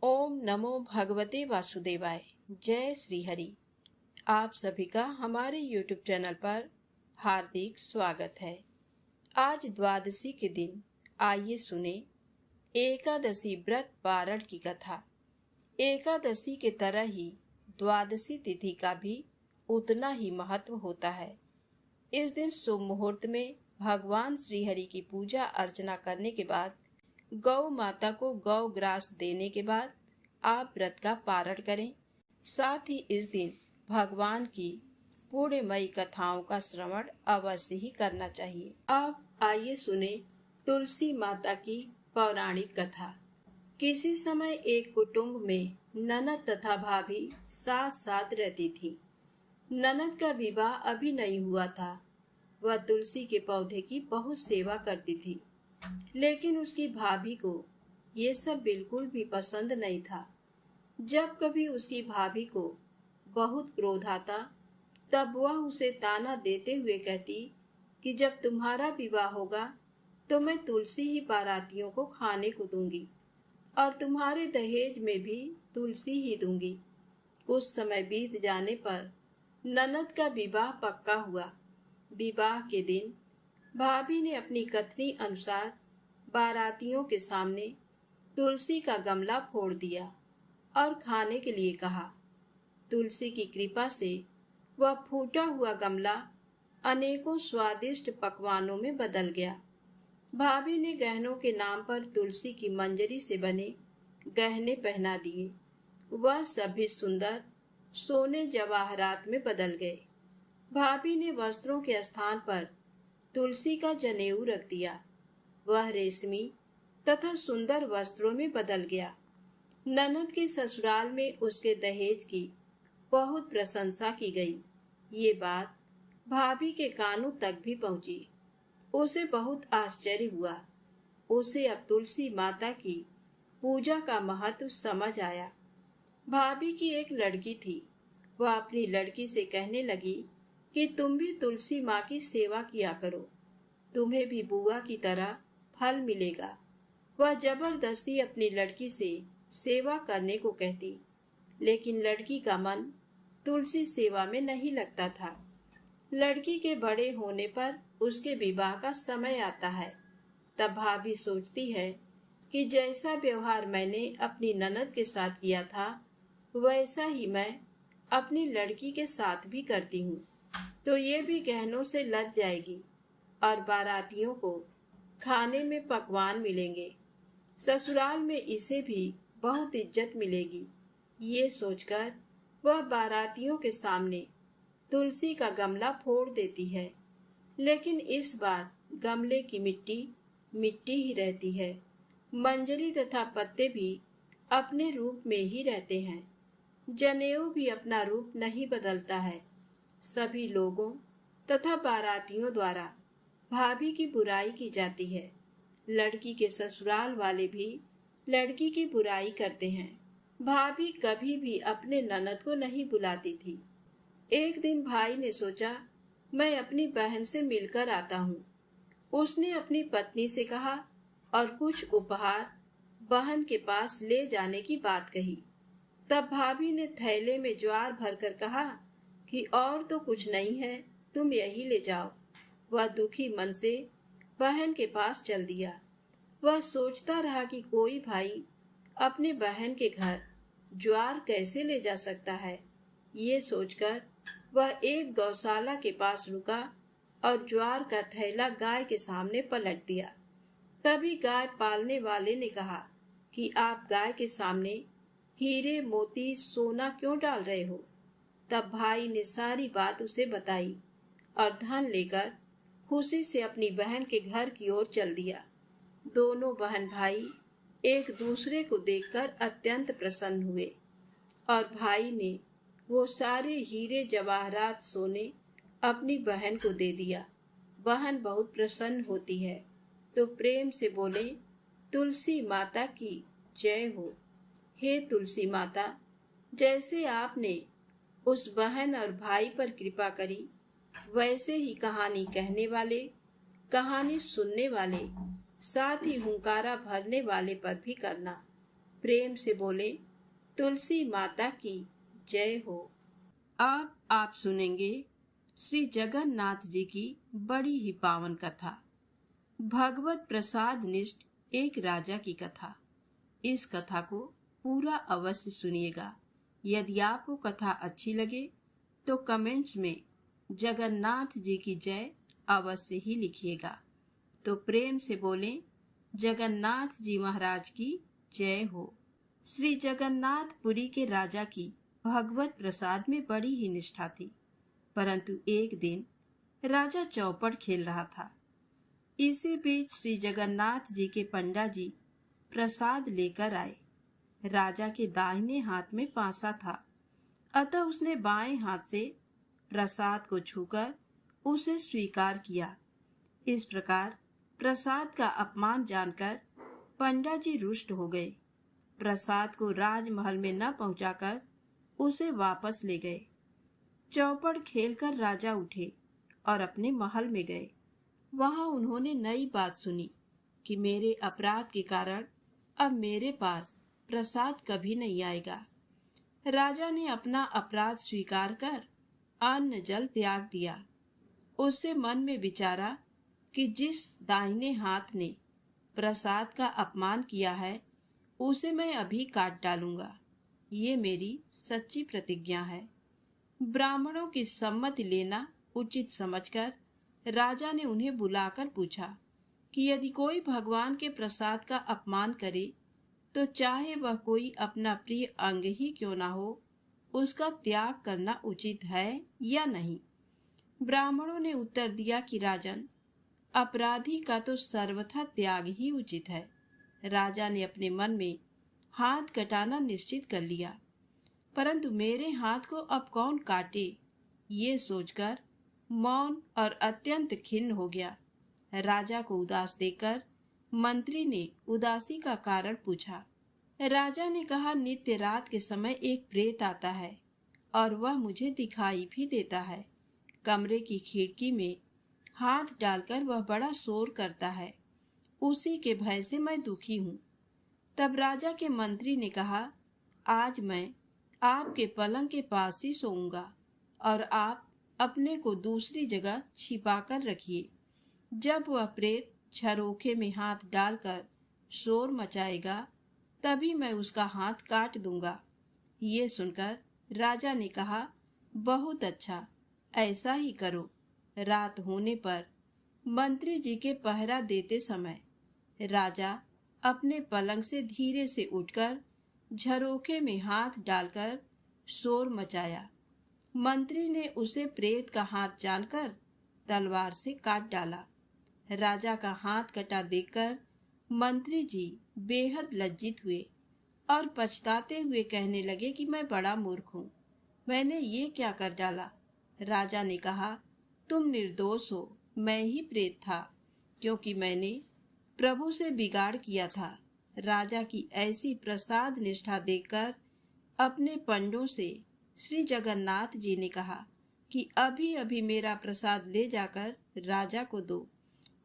ओम नमो भगवते वासुदेवाय। जय श्री हरि। आप सभी का हमारे YouTube चैनल पर हार्दिक स्वागत है। आज द्वादशी के दिन आइए सुने एकादशी व्रत पारण की कथा। एकादशी के तरह ही द्वादशी तिथि का भी उतना ही महत्व होता है। इस दिन शुभ मुहूर्त में भगवान श्री हरि की पूजा अर्चना करने के बाद गौ माता को गौ ग्रास देने के बाद आप व्रत का पारण करें। साथ ही इस दिन भगवान की पुण्यमयी कथाओं का श्रवण अवश्य ही करना चाहिए। अब आइए सुने तुलसी माता की पौराणिक कथा। किसी समय एक कुटुंब में ननद तथा भाभी साथ साथ रहती थी। ननद का विवाह अभी नहीं हुआ था। वह तुलसी के पौधे की बहुत सेवा करती थी, लेकिन उसकी भाभी को ये सब बिल्कुल भी पसंद नहीं था। जब कभी उसकी भाभी को बहुत क्रोध आता, तब वह उसे ताना देते हुए कहती कि जब तुम्हारा विवाह होगा तो मैं तुलसी ही बारातियों को खाने को दूंगी और तुम्हारे दहेज में भी तुलसी ही दूंगी। कुछ समय बीत जाने पर ननद का विवाह पक्का हुआ। विवाह के दिन भाभी ने अपनी कथनी अनुसार बारातियों के सामने तुलसी का गमला फोड़ दिया और खाने के लिए कहा। तुलसी की कृपा से वह फूटा हुआ गमला अनेकों स्वादिष्ट पकवानों में बदल गया। भाभी ने गहनों के नाम पर तुलसी की मंजरी से बने गहने पहना दिए। वह सभी सुंदर सोने जवाहरात में बदल गए। भाभी ने वस्त्रों के स्थान पर तुलसी का जनेऊ रख दिया। वह रेशमी तथा सुंदर वस्त्रों में बदल गया। ननद के ससुराल में उसके दहेज की बहुत प्रशंसा की गई। ये बात भाभी के कानों तक भी पहुंची। उसे बहुत आश्चर्य हुआ। उसे अब तुलसी माता की पूजा का महत्व समझ आया। भाभी की एक लड़की थी। वह अपनी लड़की से कहने लगी कि तुम भी तुलसी माँ की सेवा किया करो, तुम्हें भी बुआ की तरह फल मिलेगा। वह जबरदस्ती अपनी लड़की से सेवा करने को कहती, लेकिन लड़की का मन तुलसी सेवा में नहीं लगता था। लड़की के बड़े होने पर उसके विवाह का समय आता है। तब भाभी सोचती है कि जैसा व्यवहार मैंने अपनी ननद के साथ किया था, वैसा ही मैं अपनी लड़की के साथ भी करती हूँ, तो ये भी गहनों से लद जाएगी और बारातियों को खाने में पकवान मिलेंगे। ससुराल में इसे भी बहुत इज्जत मिलेगी। ये सोचकर वह बारातियों के सामने तुलसी का गमला फोड़ देती है, लेकिन इस बार गमले की मिट्टी मिट्टी ही रहती है। मंजरी तथा पत्ते भी अपने रूप में ही रहते हैं। जनेऊ भी अपना रूप नहीं बदलता है। सभी लोगों तथा बारातियों द्वारा भाभी की बुराई की जाती है। लड़की के ससुराल वाले भी लड़की की बुराई करते हैं। भाभी कभी भी अपने ननद को नहीं बुलाती थी। एक दिन भाई ने सोचा, मैं अपनी बहन से मिलकर आता हूँ। उसने अपनी पत्नी से कहा और कुछ उपहार बहन के पास ले जाने की बात कही। तब भाभी ने थैले में ज्वार भरकर कहा कि और तो कुछ नहीं है, तुम यही ले जाओ। वह दुखी मन से बहन के पास चल दिया। वह सोचता रहा कि कोई भाई अपने बहन के घर ज्वार कैसे ले जा सकता है। ये सोचकर वह एक गौशाला के पास रुका और ज्वार का थैला गाय के सामने पलट दिया। तभी गाय पालने वाले ने कहा कि आप गाय के सामने हीरे मोती सोना क्यों डाल रहे हो। तब भाई ने सारी बात उसे बताई और धन लेकर खुशी से अपनी बहन के घर की ओर चल दिया। दोनों बहन भाई एक दूसरे को देखकर अत्यंत प्रसन्न हुए और भाई ने वो सारे हीरे जवाहरात सोने अपनी बहन को दे दिया। बहन बहुत प्रसन्न होती है तो प्रेम से बोले, तुलसी माता की जय हो। हे तुलसी माता, जैसे आपने उस बहन और भाई पर कृपा करी, वैसे ही कहानी कहने वाले, कहानी सुनने वाले, साथ ही हुंकारा भरने वाले पर भी करना। प्रेम से बोले तुलसी माता की जय हो। अब आप सुनेंगे श्री जगन्नाथ जी की बड़ी ही पावन कथा, भगवत प्रसाद निष्ठ एक राजा की कथा। इस कथा को पूरा अवश्य सुनिएगा। यदि आपको कथा अच्छी लगे तो कमेंट्स में जगन्नाथ जी की जय अवश्य ही लिखिएगा। तो प्रेम से बोलें जगन्नाथ जी महाराज की जय हो। श्री जगन्नाथ पुरी के राजा की भगवत प्रसाद में बड़ी ही निष्ठा थी, परंतु एक दिन राजा चौपड़ खेल रहा था। इसी बीच श्री जगन्नाथ जी के पंडा जी प्रसाद लेकर आए। राजा के दाहिने हाथ में पासा था, अतः उसने बाएं हाथ से प्रसाद को छूकर उसे स्वीकार किया। इस प्रकार प्रसाद का अपमान जानकर पंडा जी रुष्ट हो गए। प्रसाद को राजमहल में न पहुंचाकर उसे वापस ले गए। चौपड़ खेलकर राजा उठे और अपने महल में गए। वहां उन्होंने नई बात सुनी कि मेरे अपराध के कारण अब मेरे पास प्रसाद कभी नहीं आएगा। राजा ने अपना अपराध स्वीकार कर अन्न जल त्याग दिया। उससे मन में विचारा कि जिस दाहिने हाथ ने प्रसाद का अपमान किया है उसे मैं अभी काट डालूंगा। ये मेरी सच्ची प्रतिज्ञा है। ब्राह्मणों की सम्मति लेना उचित समझकर राजा ने उन्हें बुलाकर पूछा कि यदि कोई भगवान के प्रसाद का अपमान करे तो चाहे वह कोई अपना प्रिय अंग ही क्यों ना हो, उसका त्याग करना उचित है या नहीं। ब्राह्मणों ने उत्तर दिया कि राजन, अपराधी का तो सर्वथा त्याग ही उचित है। राजा ने अपने मन में हाथ कटाना निश्चित कर लिया, परंतु मेरे हाथ को अब कौन काटे, ये सोचकर मौन और अत्यंत खिन्न हो गया। राजा को उदास देखकर मंत्री ने उदासी का कारण पूछा। राजा ने कहा, नित्य रात के समय एक प्रेत आता है और वह मुझे दिखाई भी देता है। कमरे की खिड़की में हाथ डालकर वह बड़ा शोर करता है। उसी के भय से मैं दुखी हूँ। तब राजा के मंत्री ने कहा, आज मैं आपके पलंग के पास ही सोऊंगा और आप अपने को दूसरी जगह छिपा कर रखिए। जब वह प्रेत झरोखे में हाथ डालकर शोर मचाएगा तभी मैं उसका हाथ काट दूंगा। ये सुनकर राजा ने कहा, बहुत अच्छा, ऐसा ही करो। रात होने पर मंत्री जी के पहरा देते समय राजा अपने पलंग से धीरे से उठकर झरोखे में हाथ डालकर शोर मचाया। मंत्री ने उसे प्रेत का हाथ जानकर तलवार से काट डाला। राजा का हाथ कटा देखकर मंत्री जी बेहद लज्जित हुए और पछताते हुए कहने लगे कि मैं बड़ा मूर्ख हूँ, मैंने ये क्या कर डाला। राजा ने कहा, तुम निर्दोष हो, मैं ही प्रेत था, क्योंकि मैंने प्रभु से बिगाड़ किया था। राजा की ऐसी प्रसाद निष्ठा देखकर अपने पंडों से श्री जगन्नाथ जी ने कहा कि अभी अभी मेरा प्रसाद ले जाकर राजा को दो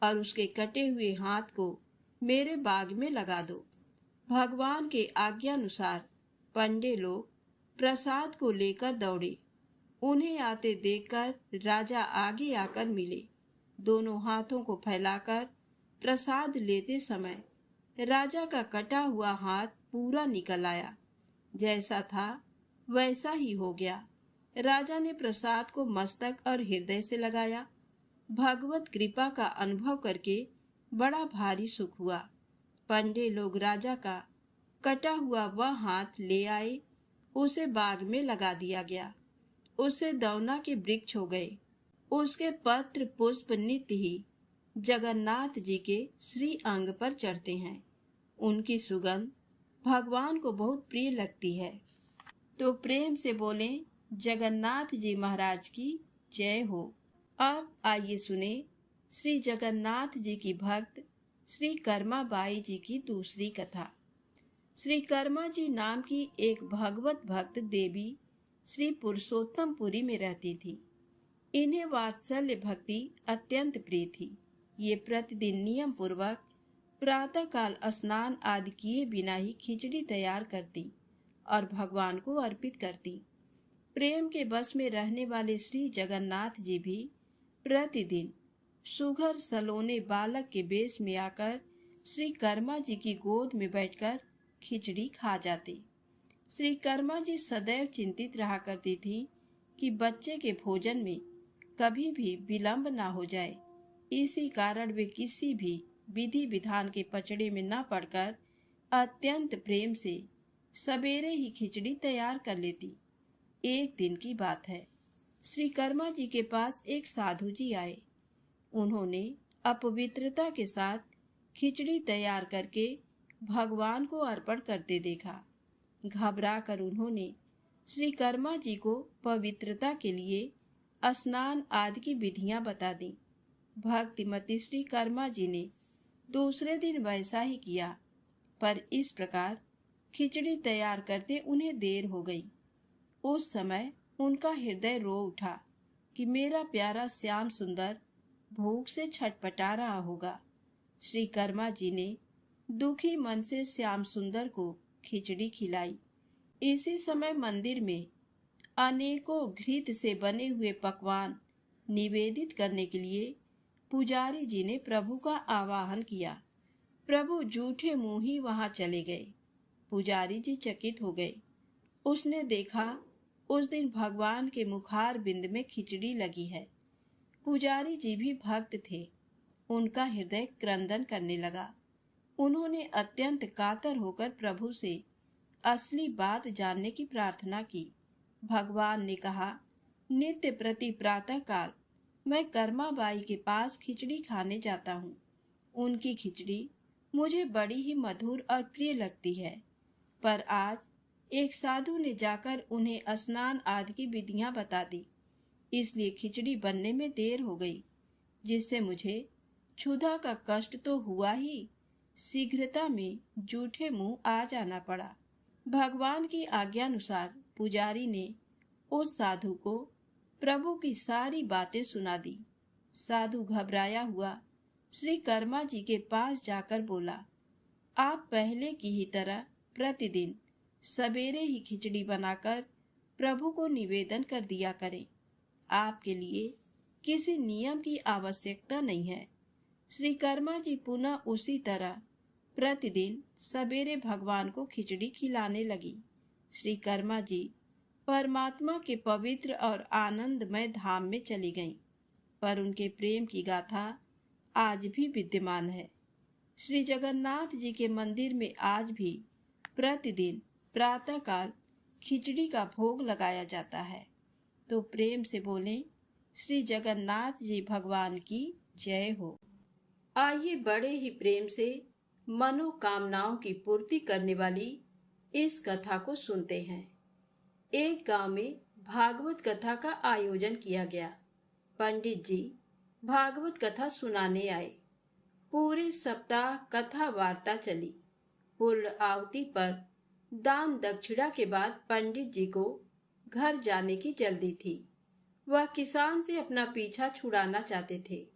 और उसके कटे हुए हाथ को मेरे बाग में लगा दो। भगवान के आज्ञानुसार पंडे लोग प्रसाद को लेकर दौड़े। उन्हें आते देखकर राजा आगे आकर मिले। दोनों हाथों को फैलाकर प्रसाद लेते समय राजा का कटा हुआ हाथ पूरा निकल आया। जैसा था वैसा ही हो गया। राजा ने प्रसाद को मस्तक और हृदय से लगाया। भगवत कृपा का अनुभव करके बड़ा भारी सुख हुआ। पंडे लोग राजा का कटा हुआ वह हाथ ले आए। उसे बाग में लगा दिया गया। उससे दौना के वृक्ष हो गए। उसके पत्र पुष्प नित्य ही जगन्नाथ जी के श्री अंग पर चढ़ते हैं। उनकी सुगंध भगवान को बहुत प्रिय लगती है। तो प्रेम से बोलें जगन्नाथ जी महाराज की जय हो। अब आइए सुने श्री जगन्नाथ जी की भक्त श्री कर्मा बाई जी की दूसरी कथा। श्री कर्मा जी नाम की एक भगवत भक्त देवी श्री पुरुषोत्तमपुरी में रहती थी। इन्हें वात्सल्य भक्ति अत्यंत प्रिय थी। ये प्रतिदिन नियम पूर्वक प्रातःकाल स्नान आदि किए बिना ही खिचड़ी तैयार करती और भगवान को अर्पित करती। प्रेम के बस में रहने वाले श्री जगन्नाथ जी भी प्रतिदिन सुघर सलोने बालक के बेश में आकर श्री कर्मा जी की गोद में बैठकर खिचड़ी खा जाते। श्री कर्मा जी सदैव चिंतित रहा करती थी कि बच्चे के भोजन में कभी भी विलंब ना हो जाए। इसी कारण वे किसी भी विधि विधान के पचड़े में न पड़कर अत्यंत प्रेम से सवेरे ही खिचड़ी तैयार कर लेती। एक दिन की बात है, श्री कर्मा जी के पास एक साधु जी आए। उन्होंने अपवित्रता के साथ खिचड़ी तैयार करके भगवान को अर्पण करते देखा। घबरा कर उन्होंने श्री कर्मा जी को पवित्रता के लिए स्नान आदि की विधियां बता दी। भक्तिमती श्री कर्मा जी ने दूसरे दिन वैसा ही किया, पर इस प्रकार खिचड़ी तैयार करते उन्हें देर हो गई। उस समय उनका हृदय रो उठा कि मेरा प्यारा श्याम सुंदर भूख से छटपटा रहा होगा। श्री कर्मा जी ने दुखी मन से श्याम सुंदर को खिचड़ी खिलाई। इसी समय मंदिर में अनेकों घृत से बने हुए पकवान निवेदित करने के लिए पुजारी जी ने प्रभु का आवाहन किया। प्रभु जूठे मुंह ही वहां चले गए। पुजारी जी चकित हो गए। उसने देखा उस दिन भगवान के मुखार बिंद में खिचड़ी लगी है। पुजारी जी भी भक्त थे। उनका हृदय क्रंदन करने लगा। उन्होंने अत्यंत कातर होकर प्रभु से असली बात जानने की प्रार्थना की। भगवान ने कहा, नित्य प्रति प्रातः काल मैं कर्माबाई के पास खिचड़ी खाने जाता हूँ। उनकी खिचड़ी मुझे बड़ी ही मधुर और प्रिय लगती है, पर आज एक साधु ने जाकर उन्हें स्नान आदि की विधियां बता दी, इसलिए खिचड़ी बनने में देर हो गई, जिससे मुझे क्षुधा का कष्ट तो हुआ ही, शीघ्रता में जूठे मुंह आ जाना पड़ा। भगवान की आज्ञानुसार पुजारी ने उस साधु को प्रभु की सारी बातें सुना दी। साधु घबराया हुआ श्री कर्मा जी के पास जाकर बोला, आप पहले की ही तरह प्रतिदिन सवेरे ही खिचड़ी बनाकर प्रभु को निवेदन कर दिया करें। आपके लिए किसी नियम की आवश्यकता नहीं है। श्री कर्मा जी पुनः उसी तरह प्रतिदिन सवेरे भगवान को खिचड़ी खिलाने लगी। श्री कर्मा जी परमात्मा के पवित्र और आनंदमय धाम में चली गईं, पर उनके प्रेम की गाथा आज भी विद्यमान है। श्री जगन्नाथ जी के मंदिर में आज भी प्रतिदिन प्रातःकाल खिचड़ी का भोग लगाया जाता है। तो प्रेम से बोलें, श्री जगन्नाथ जी भगवान की जय हो। आइए बड़े ही प्रेम से मनोकामनाओं की पूर्ति करने वाली इस कथा को सुनते हैं। एक गांव में भागवत कथा का आयोजन किया गया। पंडित जी भागवत कथा सुनाने आए। पूरे सप्ताह कथा वार्ता चली। पूर्ण आहुति पर दान दक्षिणा के बाद पंडित जी को घर जाने की जल्दी थी। वह किसान से अपना पीछा छुड़ाना चाहते थे।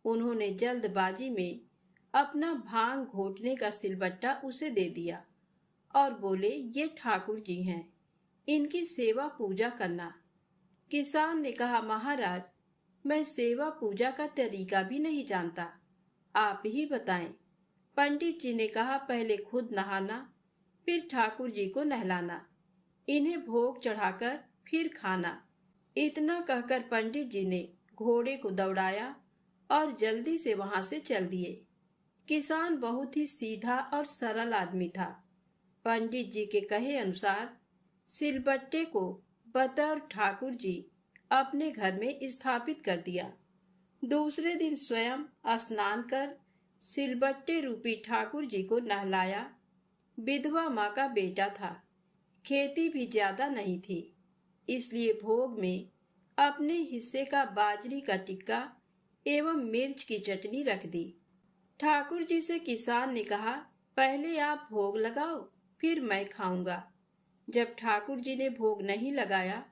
उन्होंने जल्दबाजी में अपना भांग घोटने का सिलबट्टा उसे दे दिया और बोले, ये ठाकुर जी हैं, इनकी सेवा पूजा करना। किसान ने कहा, महाराज मैं सेवा पूजा का तरीका भी नहीं जानता, आप ही बताएं। पंडित जी ने कहा, पहले खुद नहाना, फिर ठाकुर जी को नहलाना, इन्हें भोग चढ़ाकर फिर खाना। इतना कहकर पंडित जी ने घोड़े को दौड़ाया और जल्दी से वहां से चल दिए। किसान बहुत ही सीधा और सरल आदमी था। पंडित जी के कहे अनुसार सिलबट्टे को बतौर ठाकुर जी अपने घर में स्थापित कर दिया। दूसरे दिन स्वयं स्नान कर सिलबट्टे रूपी ठाकुर जी को नहलाया। विधवा माँ का बेटा था, खेती भी ज्यादा नहीं थी, इसलिए भोग में अपने हिस्से का बाजरी का टिक्का एवं मिर्च की चटनी रख दी। ठाकुर जी से किसान ने कहा, पहले आप भोग लगाओ, फिर मैं खाऊंगा। जब ठाकुर जी ने भोग नहीं लगाया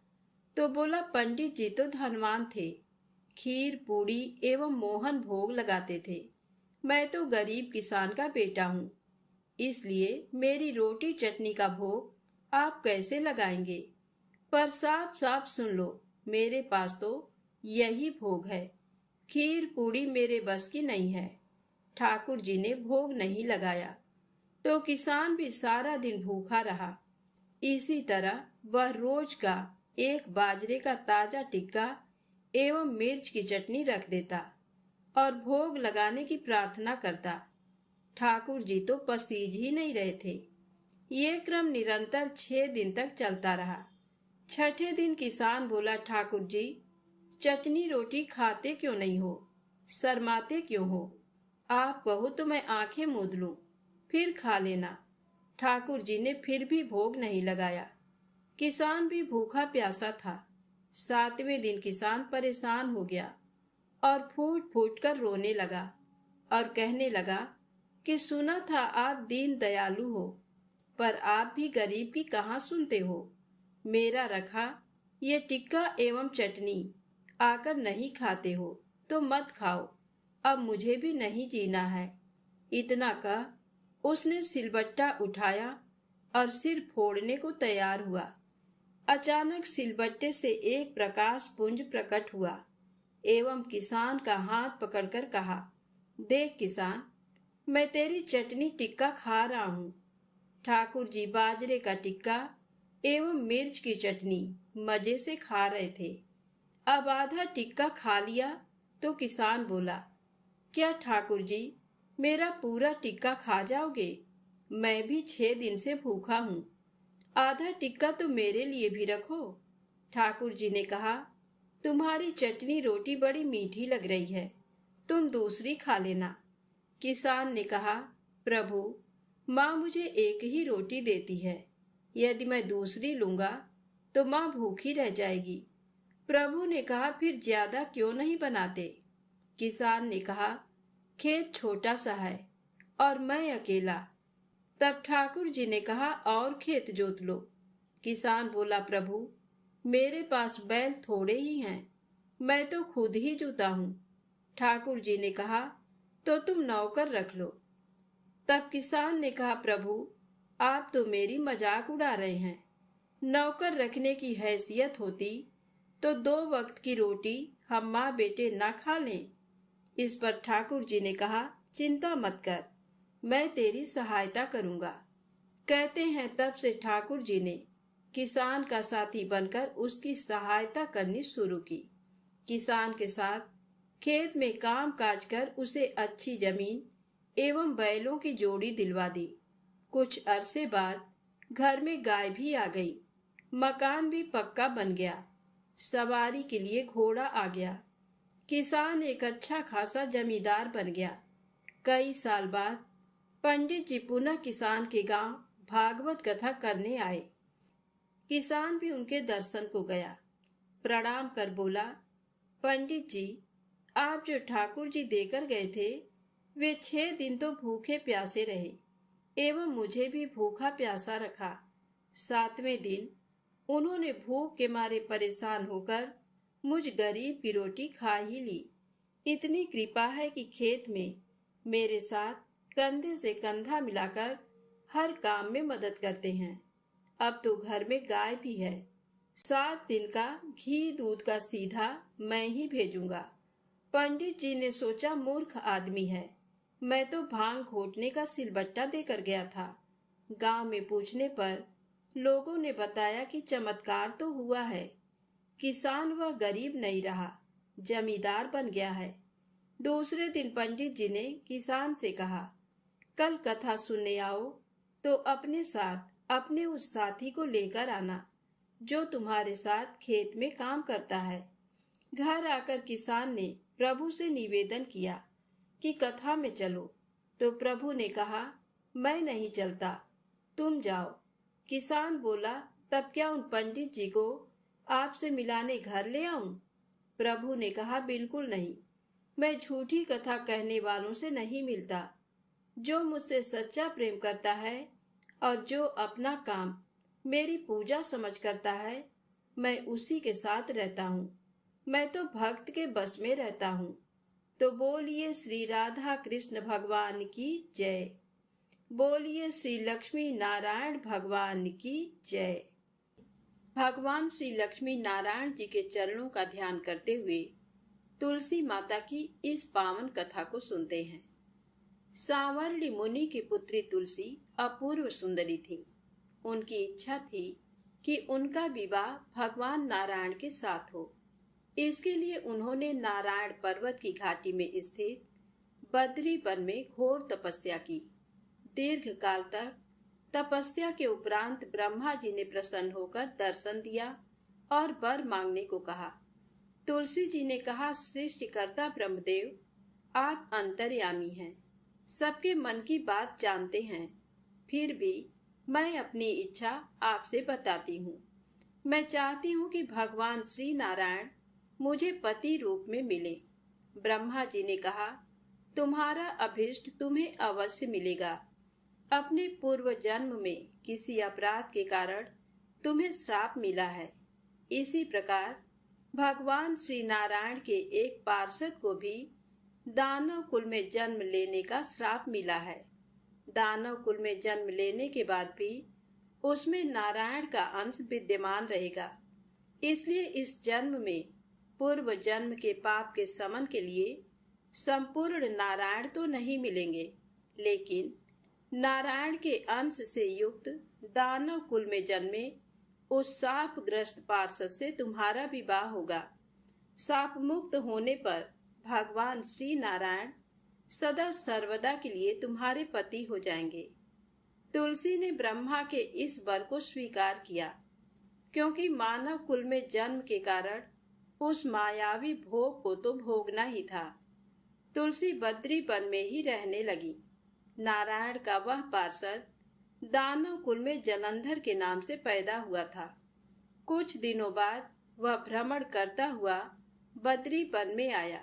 तो बोला, पंडित जी तो धनवान थे, खीर पूड़ी एवं मोहन भोग लगाते थे, मैं तो गरीब किसान का बेटा हूँ, इसलिए मेरी रोटी चटनी का भोग आप कैसे लगाएंगे? पर साफ साफ सुन लो, मेरे पास तो यही भोग है। खीर पूड़ी मेरे बस की नहीं है। ठाकुर जी ने भोग नहीं लगाया तो किसान भी सारा दिन भूखा रहा। इसी तरह वह रोज का एक बाजरे का ताजा टिक्का एवं मिर्च की चटनी रख देता और भोग लगाने की प्रार्थना करता। ठाकुर जी तो पसीज ही नहीं रहे थे। ये क्रम निरंतर 6 दिन तक चलता रहा। छठे दिन किसान बोला, ठाकुर जी, चटनी रोटी खाते क्यों नहीं हो? शर्माते क्यों हो? आप कहो तो मैं आंखें मूंद लूं, फिर खा लेना। ठाकुर जी ने फिर भी भोग नहीं लगाया। किसान भी भूखा प्यासा था। 7वें दिन किसान परेशान हो गया और फूट फूट कर रोने लगा और कहने लगा कि सुना था आप दीन दयालु हो, पर आप भी गरीब की कहाँ सुनते हो। मेरा रखा ये टिक्का एवं चटनी आकर नहीं खाते हो तो मत खाओ, अब मुझे भी नहीं जीना है। इतना कह उसने सिलबट्टा उठाया और सिर फोड़ने को तैयार हुआ। अचानक सिलबट्टे से एक प्रकाश पुंज प्रकट हुआ एवं किसान का हाथ पकड़कर कहा, देख किसान, मैं तेरी चटनी टिक्का खा रहा हूँ। ठाकुर जी बाजरे का टिक्का एवं मिर्च की चटनी मजे से खा रहे थे। अब आधा टिक्का खा लिया तो किसान बोला, क्या ठाकुर जी मेरा पूरा टिक्का खा जाओगे? मैं भी 6 दिन से भूखा हूँ। आधा टिक्का तो मेरे लिए भी रखो। ठाकुर जी ने कहा, तुम्हारी चटनी रोटी बड़ी मीठी लग रही है, तुम दूसरी खा लेना। किसान ने कहा, प्रभु, माँ मुझे एक ही रोटी देती है, यदि मैं दूसरी लूंगा तो माँ भूखी रह जाएगी। प्रभु ने कहा, फिर ज्यादा क्यों नहीं बनाते? किसान ने कहा, खेत छोटा सा है और मैं अकेला। तब ठाकुर जी ने कहा, और खेत जोत लो। किसान बोला, प्रभु, मेरे पास बैल थोड़े ही हैं, मैं तो खुद ही जोता हूँ। ठाकुर जी ने कहा, तो तुम नौकर रख लो। तब किसान ने कहा, प्रभु, आप तो मेरी मजाक उड़ा रहे हैं। नौकर रखने की हैसियत होती तो 2 वक्त की रोटी हम माँ बेटे ना खा लें। इस पर ठाकुर जी ने कहा, चिंता मत कर, मैं तेरी सहायता करूंगा। कहते हैं तब से ठाकुर जी ने किसान का साथी बनकर उसकी सहायता करनी शुरू की। किसान के साथ खेत में काम काज कर उसे अच्छी जमीन एवं बैलों की जोड़ी दिलवा दी। कुछ अरसे बाद घर में गाय भी आ गई। मकान भी पक्का बन गया। सवारी के लिए घोड़ा आ गया। किसान एक अच्छा खासा जमींदार बन गया। कई साल बाद पंडित जी पुनः किसान के गांव भागवत कथा करने आए। किसान भी उनके दर्शन को गया। प्रणाम कर बोला, पंडित जी, आप जो ठाकुर जी देकर गए थे वे 6 दिन तो भूखे प्यासे रहे एवं मुझे भी भूखा प्यासा रखा। 7वें दिन उन्होंने भूख के मारे परेशान होकर मुझ गरीब की रोटी खा ही ली। इतनी कृपा है कि खेत में मेरे साथ कंधे से कंधा मिलाकर हर काम में मदद करते हैं। अब तो घर में गाय भी है। 7 दिन का घी दूध का सीधा मैं ही भेजूंगा। पंडित जी ने सोचा, मूर्ख आदमी है, मैं तो भांग घोटने का सिलबट्टा देकर गया था। गांव में पूछने पर लोगों ने बताया कि चमत्कार तो हुआ है। किसान वह गरीब नहीं रहा, जमींदार बन गया है। दूसरे दिन पंडित जी ने किसान से कहा, कल कथा सुनने आओ तो अपने साथ अपने उस साथी को लेकर आना जो तुम्हारे साथ खेत में काम करता है। घर आकर किसान ने प्रभु से निवेदन किया कि कथा में चलो, तो प्रभु ने कहा, मैं नहीं चलता, तुम जाओ। किसान बोला, तब क्या उन पंडित जी को आपसे मिलाने घर ले आऊं? प्रभु ने कहा, बिल्कुल नहीं, मैं झूठी कथा कहने वालों से नहीं मिलता। जो मुझसे सच्चा प्रेम करता है और जो अपना काम मेरी पूजा समझ करता है, मैं उसी के साथ रहता हूँ। मैं तो भक्त के बस में रहता हूँ। तो बोलिए श्री राधा कृष्ण भगवान की जय। बोलिए श्री लक्ष्मी नारायण भगवान की जय। भगवान श्री लक्ष्मी नारायण जी के चरणों का ध्यान करते हुए तुलसी माता की इस पावन कथा को सुनते हैं। सांवरली मुनि की पुत्री तुलसी अपूर्व सुंदरी थी। उनकी इच्छा थी कि उनका विवाह भगवान नारायण के साथ हो। इसके लिए उन्होंने नारायण पर्वत की घाटी में स्थित बद्री वन में घोर तपस्या की। दीर्घ काल तक तपस्या के उपरांत ब्रह्मा जी ने प्रसन्न होकर दर्शन दिया और वर मांगने को कहा। तुलसी जी ने कहा, सृष्टिकर्ता ब्रह्मदेव, आप अंतर्यामी हैं, सबके मन की बात जानते हैं। फिर भी मैं अपनी इच्छा आपसे बताती हूँ। मैं चाहती हूँ कि भगवान श्री नारायण मुझे पति रूप में मिले। ब्रह्मा जी ने कहा, तुम्हारा अभीष्ट तुम्हें अवश्य मिलेगा। अपने पूर्व जन्म में किसी अपराध के कारण तुम्हें श्राप मिला है। इसी प्रकार भगवान श्री नारायण के एक पार्षद को भी दानव कुल में जन्म लेने का श्राप मिला है। दानव कुल में जन्म लेने के बाद भी उसमें नारायण का अंश विद्यमान रहेगा। इसलिए इस जन्म में पूर्व जन्म के पाप के शमन के लिए संपूर्ण नारायण तो नहीं मिलेंगे, लेकिन नारायण के अंश से युक्त दानव कुल में जन्मे उस शापग्रस्त पार्षद से तुम्हारा विवाह होगा। शाप मुक्त होने पर भगवान श्री नारायण सदा सर्वदा के लिए तुम्हारे पति हो जाएंगे। तुलसी ने ब्रह्मा के इस वर को स्वीकार किया, क्योंकि मानव कुल में जन्म के कारण उस मायावी भोग को तो भोगना ही था। तुलसी बद्री वन में ही रहने लगी। नारायण का वह पार्षद दानव कुल में जलंधर के नाम से पैदा हुआ था। कुछ दिनों बाद वह भ्रमण करता हुआ बद्री वन में आया।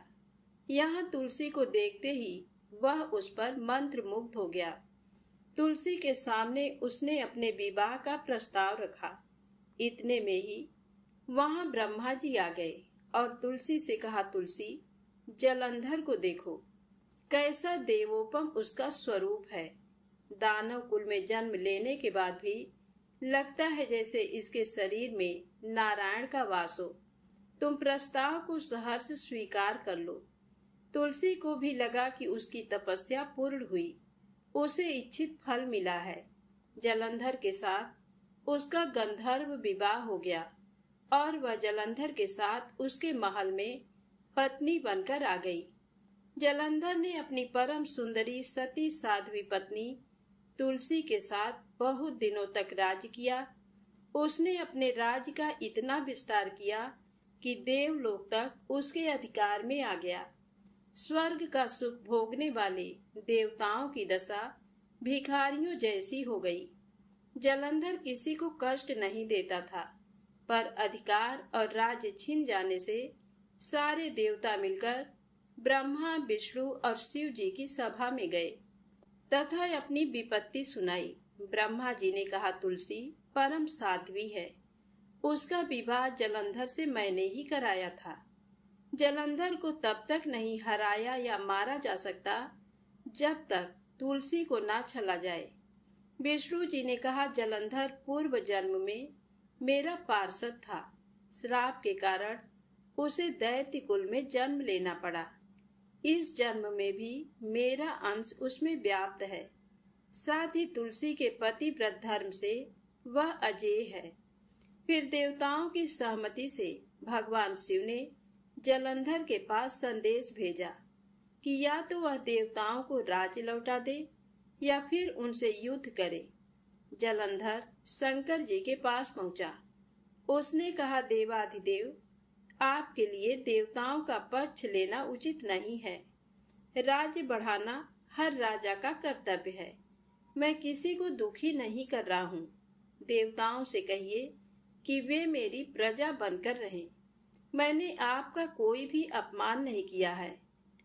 यहाँ तुलसी को देखते ही वह उस पर मंत्र मुग्ध हो गया। तुलसी के सामने उसने अपने विवाह का प्रस्ताव रखा। इतने में ही वहाँ ब्रह्मा जी आ गए और तुलसी से कहा, तुलसी, जलंधर को देखो, कैसा देवोपम उसका स्वरूप है। दानव कुल में जन्म लेने के बाद भी लगता है जैसे इसके शरीर में नारायण का वास हो। तुम प्रस्ताव को सहर्ष स्वीकार कर लो। तुलसी को भी लगा कि उसकी तपस्या पूर्ण हुई, उसे इच्छित फल मिला है। जलंधर के साथ उसका गंधर्व विवाह हो गया और वह जलंधर के साथ उसके महल में पत्नी बनकर आ गई। जलंधर ने अपनी परम सुंदरी सती साध्वी पत्नी तुलसी के साथ बहुत दिनों तक राज किया। उसने अपने राज्य का इतना विस्तार किया कि देवलोक तक उसके अधिकार में आ गया। स्वर्ग का सुख भोगने वाले देवताओं की दशा भिखारियों जैसी हो गई। जलंधर किसी को कष्ट नहीं देता था, पर अधिकार और राज्य छिन जाने से सारे देवता मिलकर ब्रह्मा, विष्णु और शिव जी की सभा में गए तथा अपनी विपत्ति सुनाई। ब्रह्मा जी ने कहा, तुलसी परम साध्वी है, उसका विवाह जलंधर से मैंने ही कराया था। जलंधर को तब तक नहीं हराया या मारा जा सकता जब तक तुलसी को ना छला जाए। विष्णु जी ने कहा, जलंधर पूर्व जन्म में मेरा पार्षद था। श्राप के कारण उसे दैत्य कुल में जन्म लेना पड़ा। इस जन्म में भी मेरा अंश उसमें व्याप्त है। साथ ही तुलसी के पतिव्रत धर्म से वह अजेय है। फिर देवताओं की सहमति से भगवान शिव ने जलंधर के पास संदेश भेजा कि या तो वह देवताओं को राज्य लौटा दे या फिर उनसे युद्ध करे। जलंधर शंकर जी के पास पहुंचा। उसने कहा, देवाधिदेव, आपके लिए देवताओं का पक्ष लेना उचित नहीं है। राज्य बढ़ाना हर राजा का कर्तव्य है। मैं किसी को दुखी नहीं कर रहा हूँ। देवताओं से कहिए कि वे मेरी प्रजा बनकर रहें। मैंने आपका कोई भी अपमान नहीं किया है।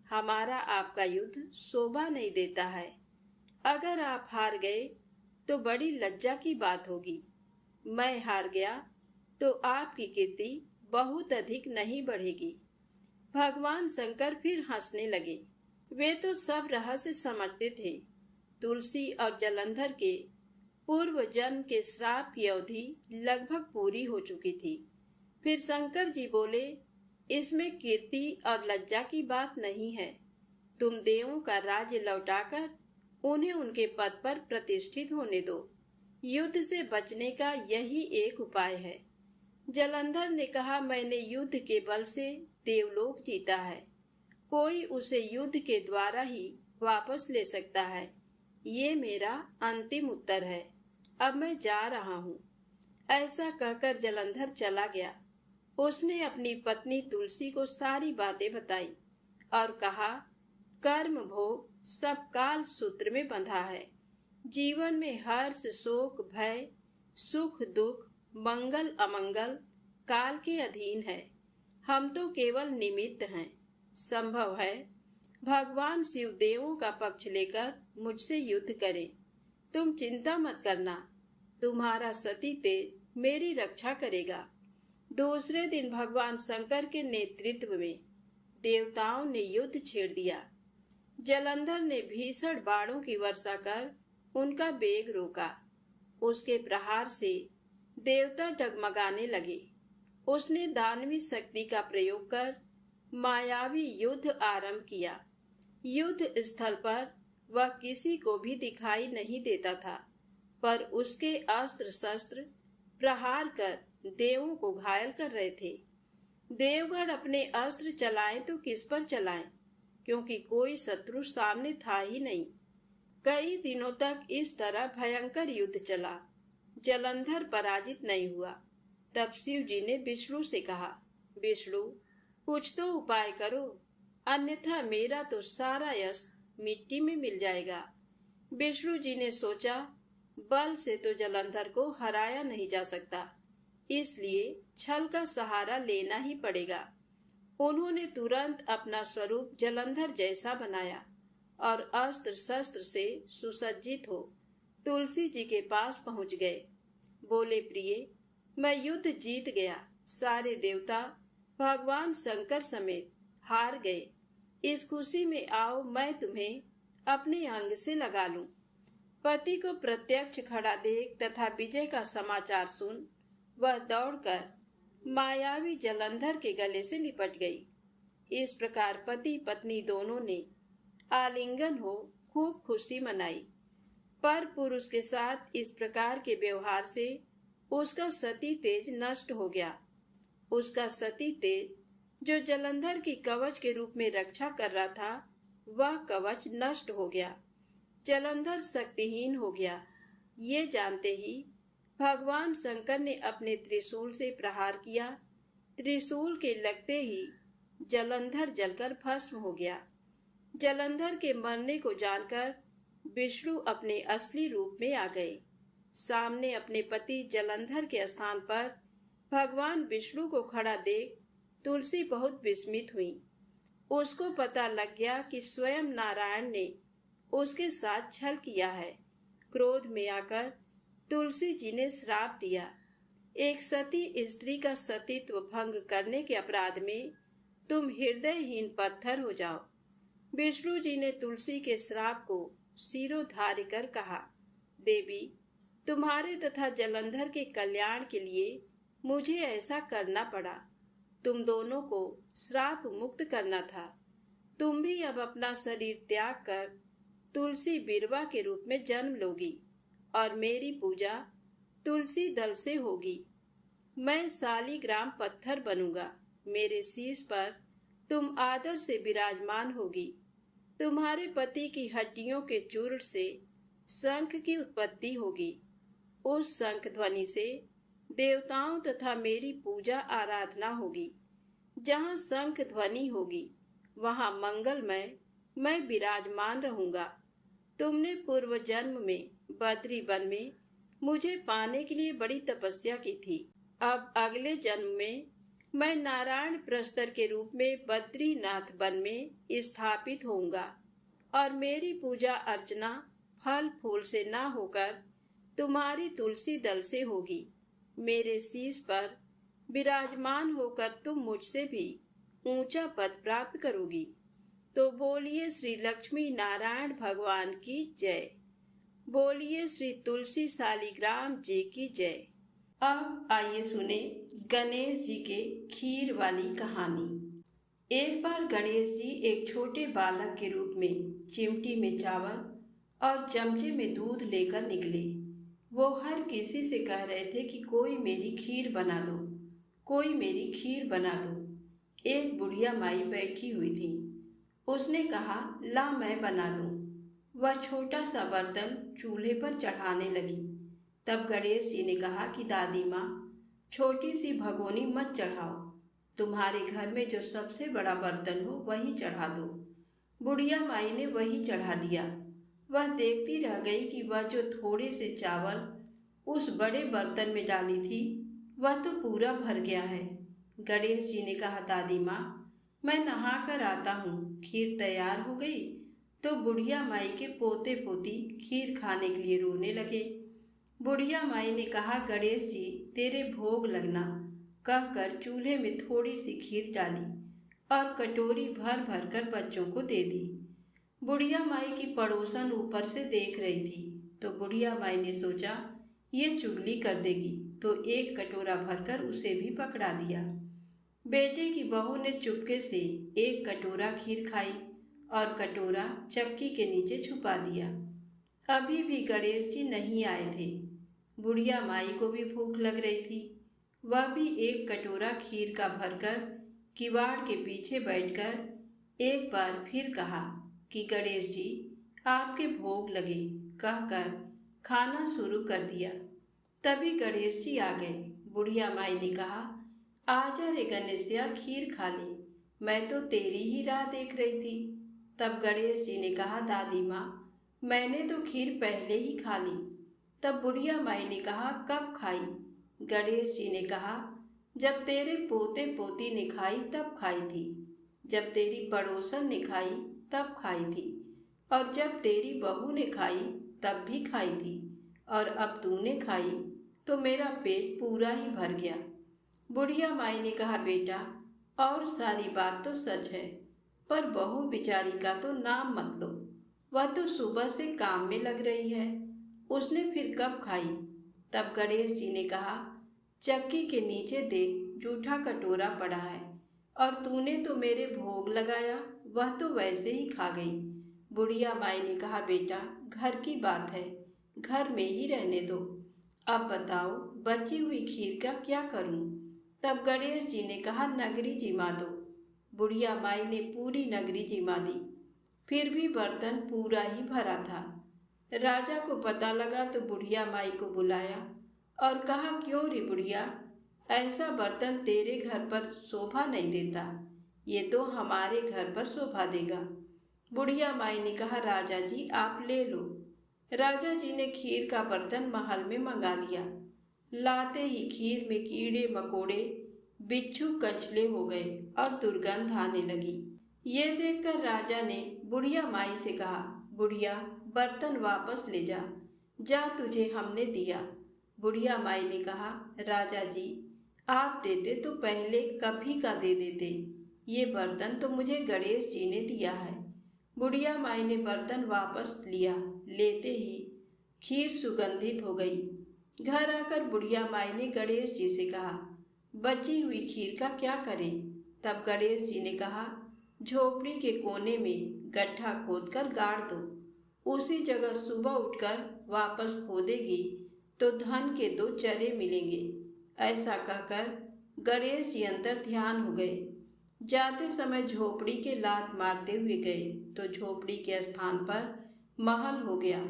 हमारा आपका युद्ध शोभा नहीं देता है। अगर आप हार गए तो बड़ी लज्जा की बात होगी। मैं हार गया तो आपकी कीर्ति बहुत अधिक नहीं बढ़ेगी। भगवान शंकर फिर हंसने लगे। वे तो सब रहस्य समझते थे। तुलसी और जलंधर के पूर्व जन्म के श्राप की अवधि लगभग पूरी हो चुकी थी। फिर शंकर जी बोले, इसमें कीर्ति और लज्जा की बात नहीं है। तुम देवों का राज्य लौटाकर उन्हें उनके पद पर प्रतिष्ठित होने दो। युद्ध से बचने का यही एक उपाय है। जलंधर ने कहा, मैंने युद्ध के बल से देवलोक जीता है। कोई उसे युद्ध के द्वारा ही वापस ले सकता है। ये मेरा अंतिम उत्तर है। अब मैं जा रहा हूँ। ऐसा कहकर जलंधर चला गया। उसने अपनी पत्नी तुलसी को सारी बातें बताई और कहा, कर्म भोग सब काल सूत्र में बंधा है। जीवन में हर्ष शोक भय सुख दुख मंगल अमंगल काल के अधीन है। हम तो केवल निमित्त हैं। संभव है भगवान शिव देवों का पक्ष लेकर मुझसे युद्ध करें। तुम चिंता मत करना, तुम्हारा सती तेज मेरी रक्षा करेगा। दूसरे दिन भगवान शंकर के नेतृत्व में देवताओं ने युद्ध छेड़ दिया। जलंधर ने भीषण बाणों की वर्षा कर उनका वेग रोका। उसके प्रहार से देवता डगमगाने लगे। उसने दानवी शक्ति का प्रयोग कर मायावी युद्ध आरंभ किया। युद्ध स्थल पर वह किसी को भी दिखाई नहीं देता था, पर उसके अस्त्र शस्त्र प्रहार कर देवों को घायल कर रहे थे। देवगण अपने अस्त्र चलाएं तो किस पर चलाएं, क्योंकि कोई शत्रु सामने था ही नहीं। कई दिनों तक इस तरह भयंकर युद्ध चला। जलंधर पराजित नहीं हुआ। तब शिव जी ने विष्णु से कहा, विष्णु कुछ तो उपाय करो, अन्यथा मेरा तो सारा यश मिट्टी में मिल जाएगा। विष्णु जी ने सोचा, बल से तो जलंधर को हराया नहीं जा सकता, इसलिए छल का सहारा लेना ही पड़ेगा। उन्होंने तुरंत अपना स्वरूप जलंधर जैसा बनाया और अस्त्र शस्त्र से सुसज्जित हो तुलसी जी के पास पहुंच गए। बोले, प्रिय, मैं युद्ध जीत गया। सारे देवता भगवान शंकर समेत हार गए। इस खुशी में आओ मैं तुम्हें अपने अंग से लगा लूं। पति को प्रत्यक्ष खड़ा देख तथा विजय का समाचार सुन वह दौड़कर मायावी जलंधर के गले से लिपट गई। इस प्रकार पति पत्नी दोनों ने आलिंगन हो खूब खुशी मनाई। पर पुरुष के साथ इस प्रकार के व्यवहार से उसका सती तेज नष्ट हो गया। उसका सती तेज जो जलंधर की कवच के रूप में रक्षा कर रहा था, वह कवच नष्ट हो गया। जलंधर शक्तिहीन हो गया। ये जानते ही भगवान शंकर ने अपने त्रिशूल से प्रहार किया। त्रिशूल के लगते ही जलंधर जलकर भस्म हो गया। जलंधर के मरने को जानकर विष्णु अपने असली रूप में आ गए। सामने अपने पति जलंधर के स्थान पर भगवान विष्णु को खड़ा देख तुलसी बहुत विस्मित हुई। उसको पता लग गया कि स्वयं नारायण ने उसके साथ छल किया है। क्रोध में आकर तुलसी जी ने श्राप दिया, एक सती स्त्री का सतीत्व भंग करने के अपराध में तुम हृदयहीन पत्थर हो जाओ। विष्णु जी ने तुलसी के श्राप को सिरोधार्य कर कहा, देवी, तुम्हारे तथा जलंधर के कल्याण के लिए मुझे ऐसा करना पड़ा। तुम दोनों को श्राप मुक्त करना था। तुम भी अब अपना शरीर त्याग कर तुलसी बिरवा के रूप में जन्म लोगी और मेरी पूजा तुलसी दल से होगी। मैं शालिग्राम पत्थर बनूंगा। मेरे शीश पर तुम आदर से विराजमान होगी। तुम्हारे पति की हड्डियों के चूर्ण से शंख की उत्पत्ति होगी। उस शंख ध्वनि से देवताओं तथा मेरी पूजा आराधना होगी। जहाँ शंख ध्वनि होगी वहाँ मंगलमय मैं विराजमान रहूंगा। तुमने पूर्व जन्म में बद्री वन में मुझे पाने के लिए बड़ी तपस्या की थी। अब अगले जन्म में मैं नारायण प्रस्तर के रूप में बद्रीनाथ वन में स्थापित होऊंगा और मेरी पूजा अर्चना फल फूल से ना होकर तुम्हारी तुलसी दल से होगी। मेरे शीश पर विराजमान होकर तुम मुझसे भी ऊंचा पद प्राप्त करोगी। तो बोलिए श्री लक्ष्मी नारायण भगवान की जय। बोलिए श्री तुलसी शालिग्राम जी की जय। अब आइए सुने गणेश जी के खीर वाली कहानी। एक बार गणेश जी एक छोटे बालक के रूप में चिमटी में चावल और चमचे में दूध लेकर निकले। वो हर किसी से कह रहे थे कि कोई मेरी खीर बना दो, कोई मेरी खीर बना दो। एक बुढ़िया माई बैठी हुई थी। उसने कहा, ला मैं बना दूं। वह छोटा सा बर्तन चूल्हे पर चढ़ाने लगी। तब गणेश जी ने कहा कि दादी माँ, छोटी सी भगोनी मत चढ़ाओ, तुम्हारे घर में जो सबसे बड़ा बर्तन हो वही चढ़ा दो। बुढ़िया माई ने वही चढ़ा दिया। वह देखती रह गई कि वह जो थोड़े से चावल उस बड़े बर्तन में डाली थी वह तो पूरा भर गया है। गणेश जी ने कहा, दादी माँ, मैं नहा कर आता हूँ, खीर तैयार हो गई। तो बुढ़िया माई के पोते पोती खीर खाने के लिए रोने लगे। बुढ़िया माई ने कहा, गणेश जी तेरे भोग लगना, कहकर चूल्हे में थोड़ी सी खीर डाली और कटोरी भर भर कर बच्चों को दे दी। बुढ़िया माई की पड़ोसन ऊपर से देख रही थी, तो बुढ़िया माई ने सोचा ये चुगली कर देगी, तो एक कटोरा भरकर उसे भी पकड़ा दिया। बेटे की बहू ने चुपके से एक कटोरा खीर खाई और कटोरा चक्की के नीचे छुपा दिया। अभी भी गणेश जी नहीं आए थे। बुढ़िया माई को भी भूख लग रही थी। वह भी एक कटोरा खीर का भरकर किवाड़ के पीछे बैठकर एक बार फिर कहा कि गणेश जी आपके भोग लगे, कहकर खाना शुरू कर दिया। तभी गणेश जी आ गए। बुढ़िया माई ने कहा, आजा रे गणेशिया, खीर खा ले, मैं तो तेरी ही राह देख रही थी। तब गणेश जी ने कहा, दादी माँ, मैंने तो खीर पहले ही खा ली। तब बुढ़िया माई ने कहा, कब खाई? गणेश जी ने कहा, जब तेरे पोते पोती ने खाई तब खाई थी, जब तेरी पड़ोसन ने खाई तब खाई थी, और जब तेरी बहू ने खाई तब भी खाई थी, और अब तूने खाई तो मेरा पेट पूरा ही भर गया। बुढ़िया माई ने कहा, बेटा, और सारी बात तो सच है, पर बहू बेचारी का तो नाम मत लो। वह तो सुबह से काम में लग रही है, उसने फिर कब खाई? तब गणेश जी ने कहा, चक्की के नीचे देख, जूठा कटोरा पड़ा है, और तूने तो मेरे भोग लगाया, वह तो वैसे ही खा गई। बुढ़िया माई ने कहा, बेटा, घर की बात है, घर में ही रहने दो। अब बताओ बची हुई खीर का क्या करूं? तब गणेश जी ने कहा, नगरी जिमा दो। बुढ़िया माई ने पूरी नगरी जिमा दी, फिर भी बर्तन पूरा ही भरा था। राजा को पता लगा तो बुढ़िया माई को बुलाया और कहा, क्यों रे बुढ़िया, ऐसा बर्तन तेरे घर पर शोभा नहीं देता, ये तो हमारे घर पर शोभा देगा। बुढ़िया माई ने कहा, राजा जी आप ले लो। राजा जी ने खीर का बर्तन महल में मंगा लिया। लाते ही खीर में कीड़े मकोड़े, बिच्छू कचले हो गए और दुर्गंध आने लगी। ये देखकर राजा ने बुढ़िया माई से कहा, बुढ़िया बर्तन वापस ले जा, जा तुझे हमने दिया। बुढ़िया माई ने कहा, राजा जी आप देते तो पहले कभी का दे देते, ये बर्तन तो मुझे गणेश जी ने दिया है। बुढ़िया माई ने बर्तन वापस लिया। लेते ही खीर सुगंधित हो गई। घर आकर बुढ़िया माई ने गणेश जी से कहा, बची हुई खीर का क्या करें? तब गणेश जी ने कहा, झोपड़ी के कोने में गड्ढा खोदकर गाड़ दो, उसी जगह सुबह उठकर वापस खोदेगी तो धन के 2 चरे मिलेंगे। ऐसा कहकर गणेश जी अंतर ध्यान हो गए। जाते समय झोपड़ी के लात मारते हुए गए तो झोपड़ी के स्थान पर महल हो गया।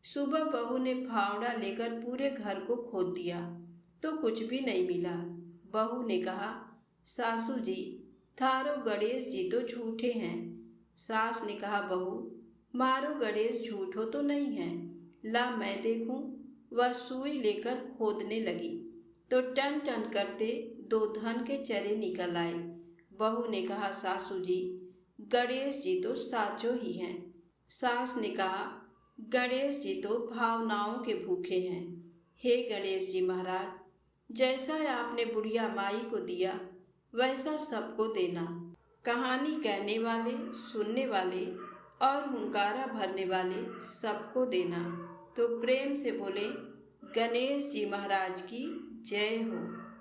सुबह बहू ने फावड़ा लेकर पूरे घर को खोद दिया तो कुछ भी नहीं मिला। बहू ने कहा, सासू जी थारो गणेश जी तो झूठे हैं। सास ने कहा, बहू मारो गणेश झूठो तो नहीं है, ला मैं देखूं। वह सुई लेकर खोदने लगी तो टन टन करते 2 धन के चरे निकल आए। बहू ने कहा, सासू जी गणेश जी तो साचो ही हैं। सास ने कहा, गणेश जी तो भावनाओं के भूखे हैं। हे गणेश जी महाराज, जैसा आपने बुढ़िया माई को दिया वैसा सबको देना। कहानी कहने वाले, सुनने वाले और हुंकारा भरने वाले सबको देना। तो प्रेम से बोले गणेश जी महाराज की जय हो।